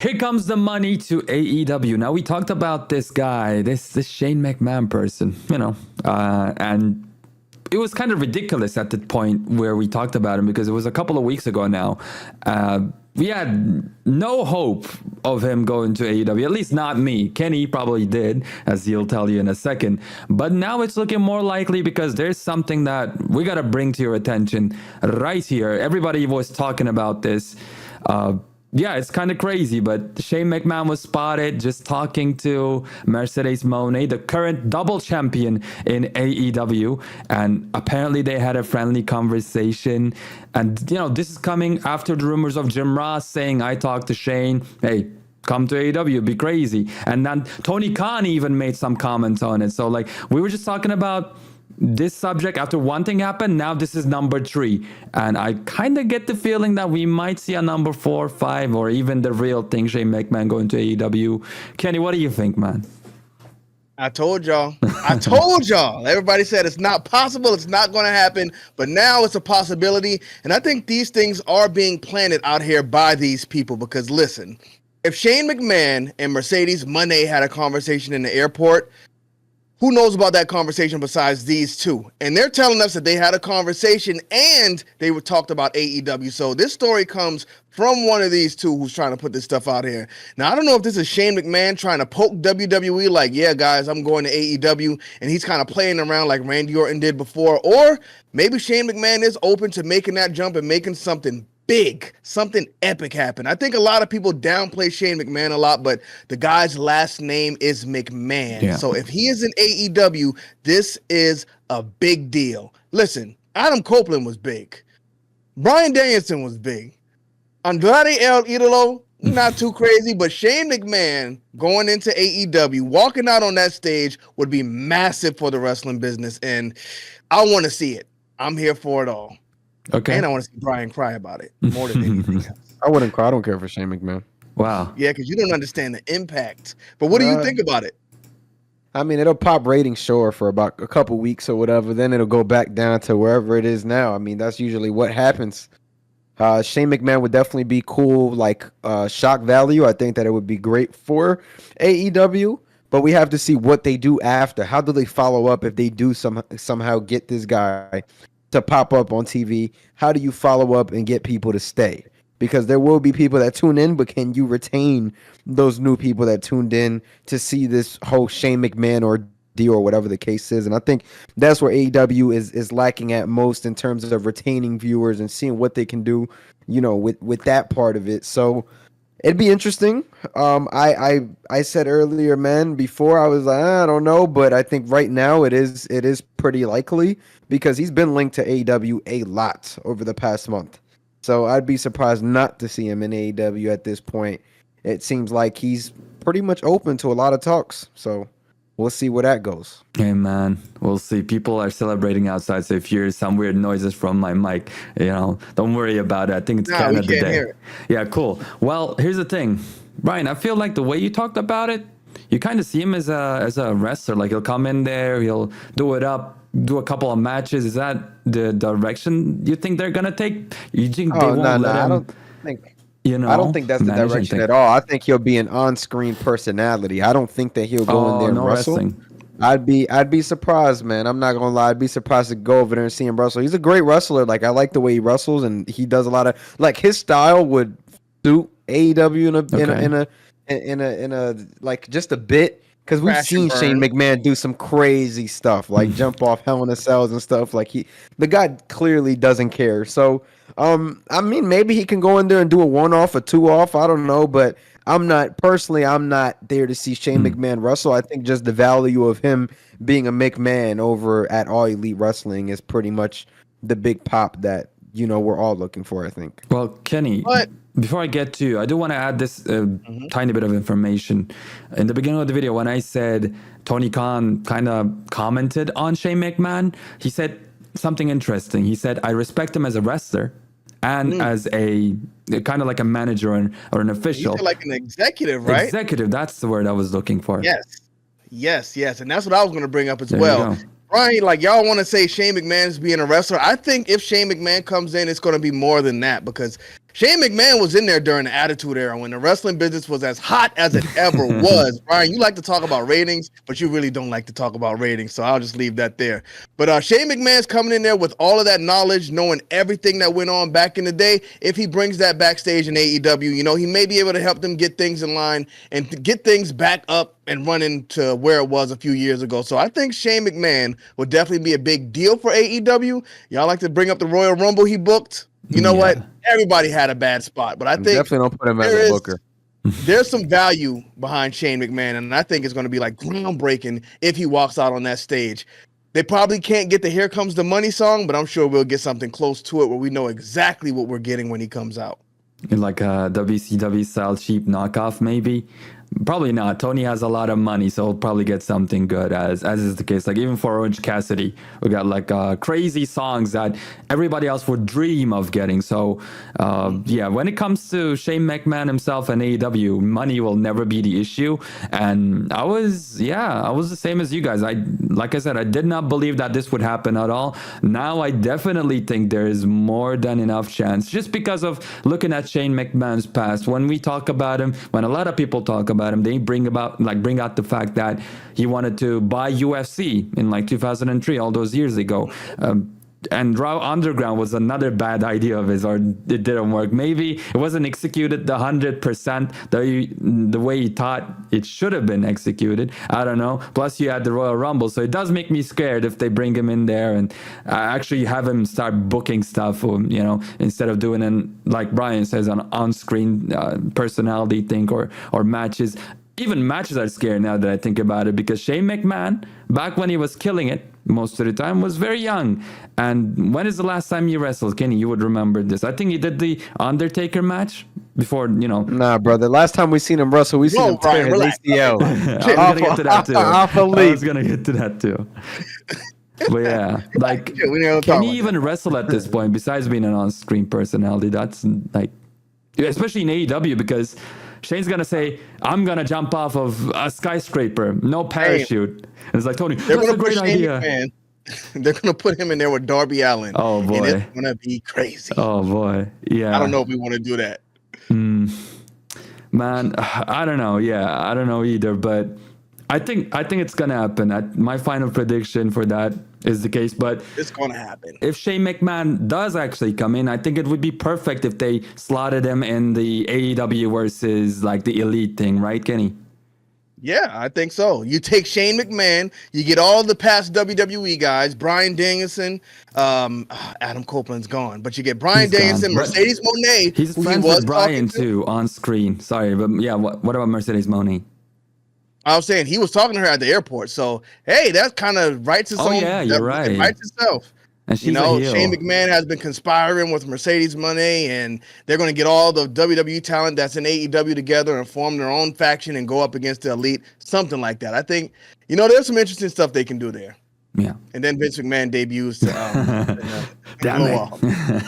Here comes the money to AEW. Now we talked about this guy, this Shane McMahon person, and it was kind of ridiculous at the point where we talked about him because it was a couple of weeks ago now. We had no hope of him going to AEW, at least not me. Kenny probably did, as he'll tell you in a second. But now it's looking more likely because there's something that we got to bring to your attention right here. Everybody was talking about this. Yeah, it's kind of crazy, but Shane McMahon was spotted just talking to Mercedes Moné, the current double champion in AEW, and apparently they had a friendly conversation. And, this is coming after the rumors of Jim Ross saying, I talked to Shane, hey, come to AEW, it'd be crazy. And then Tony Khan even made some comments on it. So, we were just talking about this subject after one thing happened. Now this is number 3, and I kind of get the feeling that we might see a number 4, 5, or even the real thing, Shane McMahon going to AEW. Kenny, what do you think, man? I told y'all. Everybody said it's not possible, it's not going to happen, but now it's a possibility. And I think these things are being planted out here by these people because, listen, if Shane McMahon and Mercedes Moné had a conversation in the airport, who knows about that conversation besides these two? And they're telling us that they had a conversation and they were talked about AEW. So this story comes from one of these two who's trying to put this stuff out here. Now, I don't know if this is Shane McMahon trying to poke WWE like, yeah, guys, I'm going to AEW. And he's kind of playing around like Randy Orton did before. Or maybe Shane McMahon is open to making that jump and making something big, something epic happen. I think a lot of people downplay Shane McMahon a lot, but the guy's last name is McMahon. Yeah. So if he is in AEW, this is a big deal. Listen, Adam Copeland was big. Bryan Danielson was big. Andrade El Idolo, not too crazy, but Shane McMahon going into AEW, walking out on that stage would be massive for the wrestling business, and I want to see it. I'm here for it all. Okay. And I want to see Brian cry about it more than anything else. I wouldn't cry. I don't care for Shane McMahon. Wow. Yeah, because you don't understand the impact. But what do you think about it? I mean, it'll pop ratings, sure, for about a couple weeks or whatever. Then it'll go back down to wherever it is now. I mean, that's usually what happens. Shane McMahon would definitely be cool, shock value. I think that it would be great for AEW. But we have to see what they do after. How do they follow up if they do somehow get this guy to pop up on TV? How do you follow up and get people to stay? Because there will be people that tune in, but can you retain those new people that tuned in to see this whole Shane McMahon ordeal or whatever the case is? And I think that's where AEW is lacking at most in terms of retaining viewers and seeing what they can do, with that part of it. So it'd be interesting. I said earlier, man, before I was like, I don't know, but I think right now it is pretty likely because he's been linked to AEW a lot over the past month. So I'd be surprised not to see him in AEW at this point. It seems like he's pretty much open to a lot of talks. So we'll see where that goes. Hey, man, we'll see. People are celebrating outside, so if you hear some weird noises from my mic, don't worry about it. I think it's Canada Day. Yeah, cool. Well, here's the thing. Brian, I feel like the way you talked about it, you kind of see him as a wrestler. Like, he'll come in there, he'll do it up, do a couple of matches. Is that the direction you think they're going to take? You think they won't let him? I don't think... I don't think that's the direction at all. I think he'll be an on-screen personality. I don't think that he'll go in there and wrestle. Wrestling. I'd be surprised, man. I'm not gonna lie. I'd be surprised to go over there and see him wrestle. He's a great wrestler. Like, I like the way he wrestles, and he does a lot of his style would suit AEW in a like just a bit. Because we've seen Shane McMahon do some crazy stuff, like jump off Hell in a Cells and stuff. Like the guy clearly doesn't care. So, I mean, maybe he can go in there and do a 1-off, a 2-off. I don't know, but I'm not there to see Shane McMahon wrestle. I think just the value of him being a McMahon over at All Elite Wrestling is pretty much the big pop that we're all looking for, I think. Well, Kenny, before I get to you, I do want to add this tiny bit of information. In the beginning of the video, when I said Tony Khan kind of commented on Shane McMahon, he said something interesting. He said, I respect him as a wrestler and as a kind of like a manager or an official. Like an executive, right? Executive, that's the word I was looking for. Yes. And that's what I was going to bring up as well. Brian, y'all want to say Shane McMahon is being a wrestler. I think if Shane McMahon comes in, it's going to be more than that because Shane McMahon was in there during the Attitude Era when the wrestling business was as hot as it ever was. Brian, you like to talk about ratings, but you really don't like to talk about ratings, so I'll just leave that there. But Shane McMahon's coming in there with all of that knowledge, knowing everything that went on back in the day. If he brings that backstage in AEW, you know, he may be able to help them get things in line and to get things back up and running to where it was a few years ago. So I think Shane McMahon would definitely be a big deal for AEW. Y'all like to bring up the Royal Rumble he booked? You know what? Everybody had a bad spot, but I think definitely don't put him as a booker. There's some value behind Shane McMahon, and I think it's going to be like groundbreaking if he walks out on that stage. They probably can't get the "Here Comes the Money" song, but I'm sure we'll get something close to it where we know exactly what we're getting when he comes out. Like a WCW style cheap knockoff, maybe. Probably not. Tony has a lot of money, so he'll probably get something good, as is the case. Like even for Orange Cassidy, we got like crazy songs that everybody else would dream of getting. So yeah, when it comes to Shane McMahon himself and AEW, money will never be the issue. And I was the same as you guys. Like I said, I did not believe that this would happen at all. Now I definitely think there is more than enough chance, just because of looking at Shane McMahon's past. When we talk about him, when a lot of people talk about him, they bring out the fact that he wanted to buy UFC in like 2003, all those years ago. And Raw Underground was another bad idea of his, or it didn't work. Maybe it wasn't executed 100% the way he thought it should have been executed. I don't know. Plus, you had the Royal Rumble, so it does make me scared if they bring him in there and actually have him start booking stuff, you know, instead of doing an, like Brian says, an on-screen personality thing or matches. Even matches are scary now that I think about it, because Shane McMahon, back when he was killing it most of the time, was very young. And when is the last time you wrestled, Kenny? You would remember this. I think he did the Undertaker match before, you know. Nah, brother. Last time we seen him wrestle, we seen him tear his ACL. I was gonna get to that too. I was gonna get to that too. But yeah, like, can he even wrestle at this point besides being an on-screen personality? That's like, especially in AEW, because Shane's gonna say, "I'm gonna jump off of a skyscraper, no parachute." And it's like, Tony, that's a great idea. They're gonna put him in there with Darby Allin. Oh boy, and it's gonna be crazy. Oh boy, yeah. I don't know if we want to do that. Man, I don't know. Yeah, I don't know either. But I think it's gonna happen. My final prediction for that is the case. But it's gonna happen. If Shane McMahon does actually come in, I think it would be perfect if they slotted him in the AEW versus like the Elite thing, right, Kenny? Yeah, I think so. You take Shane McMahon, you get all the past WWE guys, Bryan Danielson, Adam Copeland's gone, but you get Bryan Danielson, Mercedes Moné. He's friends with Bryan too on screen. Sorry, but yeah, what about Mercedes Moné? I was saying he was talking to her at the airport, so hey, that kind of writes its own. Oh yeah, you're right. It writes itself. And she's, you know, Shane McMahon has been conspiring with Mercedes Moné, and they're going to get all the WWE talent that's in AEW together and form their own faction and go up against the Elite, something like that. I think, you know, there's some interesting stuff they can do there. Yeah. And then Vince McMahon debuts to Damn it.